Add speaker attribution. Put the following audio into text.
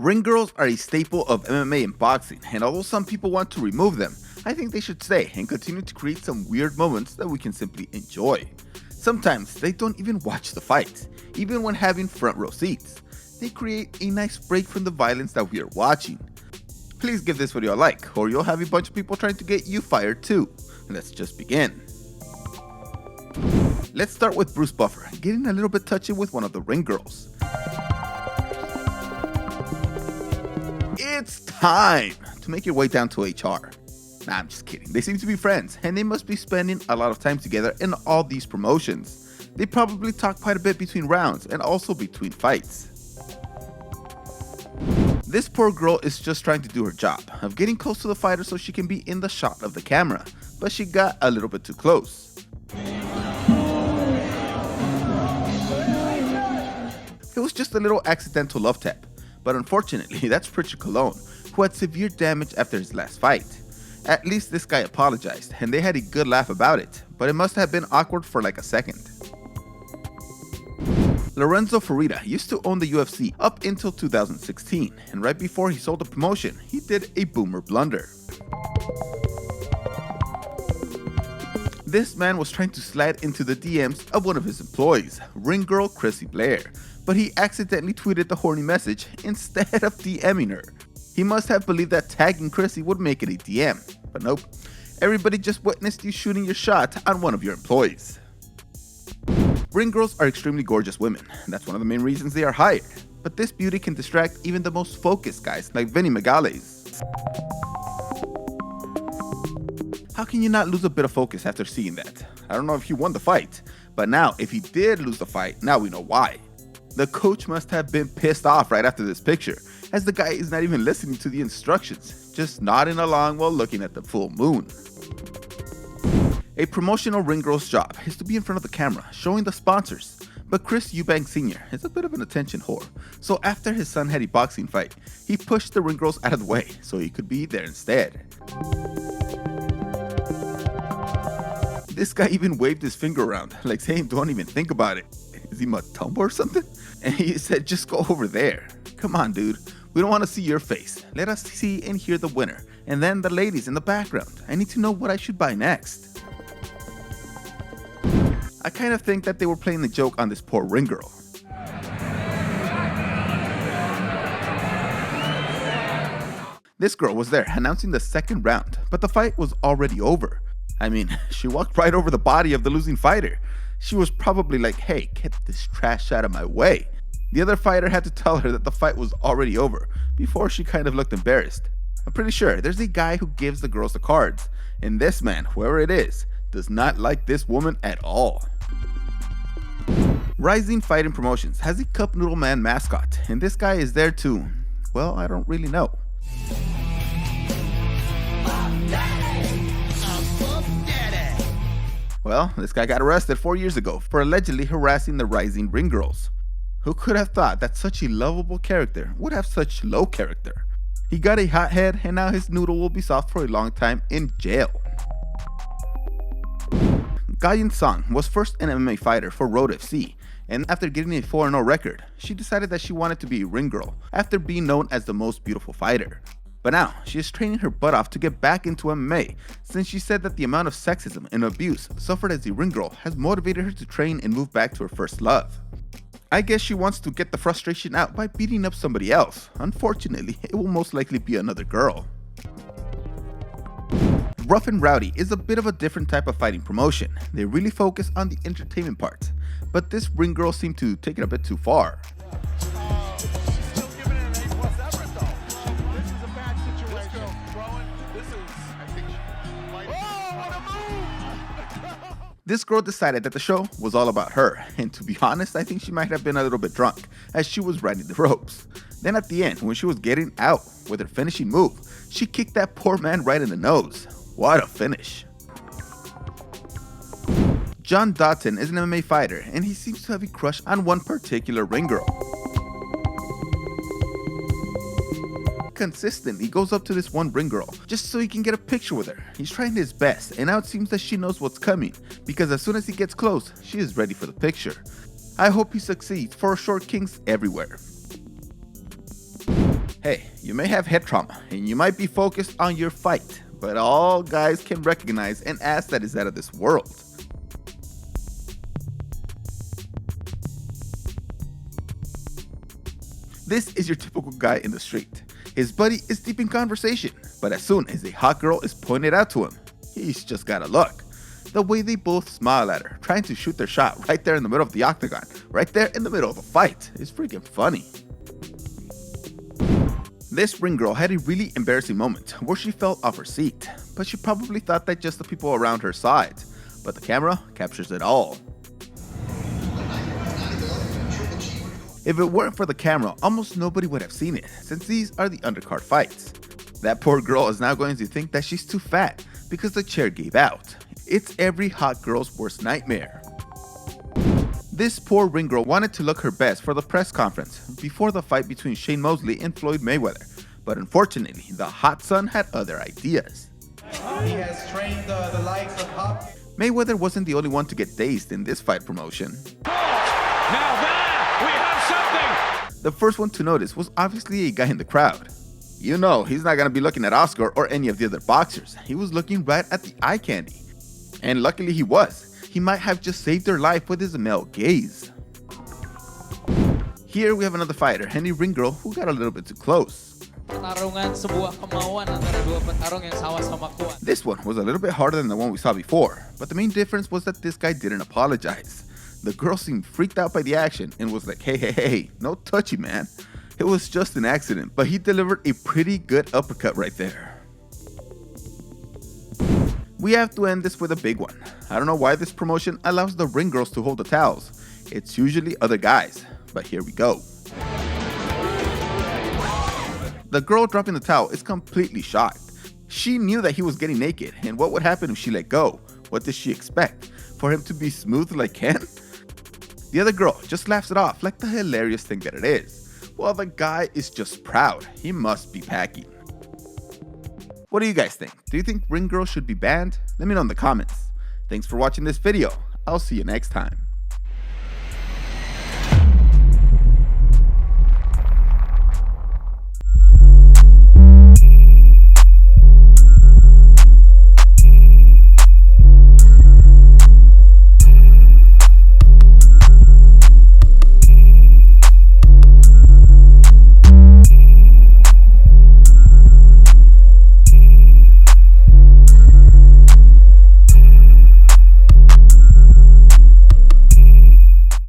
Speaker 1: Ring girls are a staple of MMA and boxing, and although some people want to remove them, I think they should stay and continue to create some weird moments that we can simply enjoy. Sometimes they don't even watch the fights, even when having front row seats. They create a nice break from the violence that we are watching. Please give this video a like, or you'll have a bunch of people trying to get you fired too. Let's just begin. Let's start with Bruce Buffer getting a little bit touchy with one of the ring girls. It's time to make your way down to HR. Nah, I'm just kidding. They seem to be friends, and they must be spending a lot of time together in all these promotions. They probably talk quite a bit between rounds and also between fights. This poor girl is just trying to do her job of getting close to the fighter so she can be in the shot of the camera, but she got a little bit too close. It was just a little accidental love tap, but unfortunately that's Richard Colon, who had severe damage after his last fight. At least this guy apologized, and they had a good laugh about it, but it must have been awkward for like a second. Lorenzo Ferreira used to own the UFC up until 2016, and right before he sold the promotion, he did a boomer blunder. This man was trying to slide into the DMs of one of his employees, ring girl Chrissy Blair, but he accidentally tweeted the horny message instead of DMing her. He must have believed that tagging Chrissy would make it a DM, but nope. Everybody just witnessed you shooting your shot on one of your employees. Ring girls are extremely gorgeous women. That's one of the main reasons they are hired. But this beauty can distract even the most focused guys like Vinny Megales. How can you not lose a bit of focus after seeing that? I don't know if he won the fight, but now if he did lose the fight, now we know why. The coach must have been pissed off right after this picture, as the guy is not even listening to the instructions, just nodding along while looking at the full moon. A promotional ring girl's job is to be in front of the camera, showing the sponsors, but Chris Eubank Sr. is a bit of an attention whore, so after his son had a boxing fight, he pushed the ring girls out of the way so he could be there instead. This guy even waved his finger around, like saying don't even think about it. Is he Matumbo or something? And he said just go over there. Come on dude, we don't want to see your face. Let us see and hear the winner, and then the ladies in the background. I need to know what I should buy next. I kind of think that they were playing a joke on this poor ring girl. This girl was there announcing the second round, but the fight was already over. I mean, she walked right over the body of the losing fighter. She was probably like, hey, get this trash out of my way. The other fighter had to tell her that the fight was already over before she kind of looked embarrassed. I'm pretty sure there's a guy who gives the girls the cards, and this man, whoever it is, does not like this woman at all. Rising Fighting Promotions has a Cup Noodle Man mascot, and this guy is there too. Well, I don't really know. Well, this guy got arrested 4 years ago for allegedly harassing the rising ring girls. Who could have thought that such a lovable character would have such low character? He got a hot head, and now his noodle will be soft for a long time in jail. Gayan Song was first an MMA fighter for Road FC, and after getting a 4-0 record, she decided that she wanted to be a ring girl after being known as the most beautiful fighter. But now, she is training her butt off to get back into MMA, since she said that the amount of sexism and abuse suffered as a ring girl has motivated her to train and move back to her first love. I guess she wants to get the frustration out by beating up somebody else. Unfortunately, it will most likely be another girl. Rough and Rowdy is a bit of a different type of fighting promotion. They really focus on the entertainment part, but this ring girl seemed to take it a bit too far. This girl decided that the show was all about her, and to be honest, I think she might have been a little bit drunk as she was riding the ropes. Then at the end, when she was getting out with her finishing move, she kicked that poor man right in the nose. What a finish. John Dotson is an MMA fighter, and he seems to have a crush on one particular ring girl. Consistently goes up to this one ring girl just so he can get a picture with her. He's trying his best, and now it seems that she knows what's coming, because as soon as he gets close, she is ready for the picture. I hope he succeeds for short kings everywhere. Hey, you may have head trauma and you might be focused on your fight, but all guys can recognize an ass that is out of this world. This is your typical guy in the street. His buddy is deep in conversation, but as soon as a hot girl is pointed out to him, he's just gotta look. The way they both smile at her, trying to shoot their shot right there in the middle of the octagon, right there in the middle of the fight, is freaking funny. This ring girl had a really embarrassing moment where she fell off her seat, but she probably thought that just the people around her saw it, but the camera captures it all. If it weren't for the camera, almost nobody would have seen it, since these are the undercard fights. That poor girl is now going to think that she's too fat because the chair gave out. It's every hot girl's worst nightmare. This poor ring girl wanted to look her best for the press conference before the fight between Shane Mosley and Floyd Mayweather, but unfortunately, the hot son had other ideas.
Speaker 2: He has trained the likes of Hop.
Speaker 1: Mayweather wasn't the only one to get dazed in this fight promotion.
Speaker 3: Now there, we have something!
Speaker 1: The first one to notice was obviously a guy in the crowd. You know, he's not gonna be looking at Oscar or any of the other boxers. He was looking right at the eye candy. And luckily he was. He might have just saved their life with his male gaze. Here we have another fighter and a ring girl who got a little bit too close. This one was a little bit harder than the one we saw before, but the main difference was that this guy didn't apologize. The girl seemed freaked out by the action and was like, hey, no touchy, man. It was just an accident, but he delivered a pretty good uppercut right there. We have to end this with a big one. I don't know why this promotion allows the ring girls to hold the towels. It's usually other guys, but here we go. The girl dropping the towel is completely shocked. She knew that he was getting naked, and what would happen if she let go? What did she expect? For him to be smooth like Ken? The other girl just laughs it off like the hilarious thing that it is, while the guy is just proud. He must be packing. What do you guys think? Do you think ring girls should be banned? Let me know in the comments. Thanks for watching this video. I'll see you next time.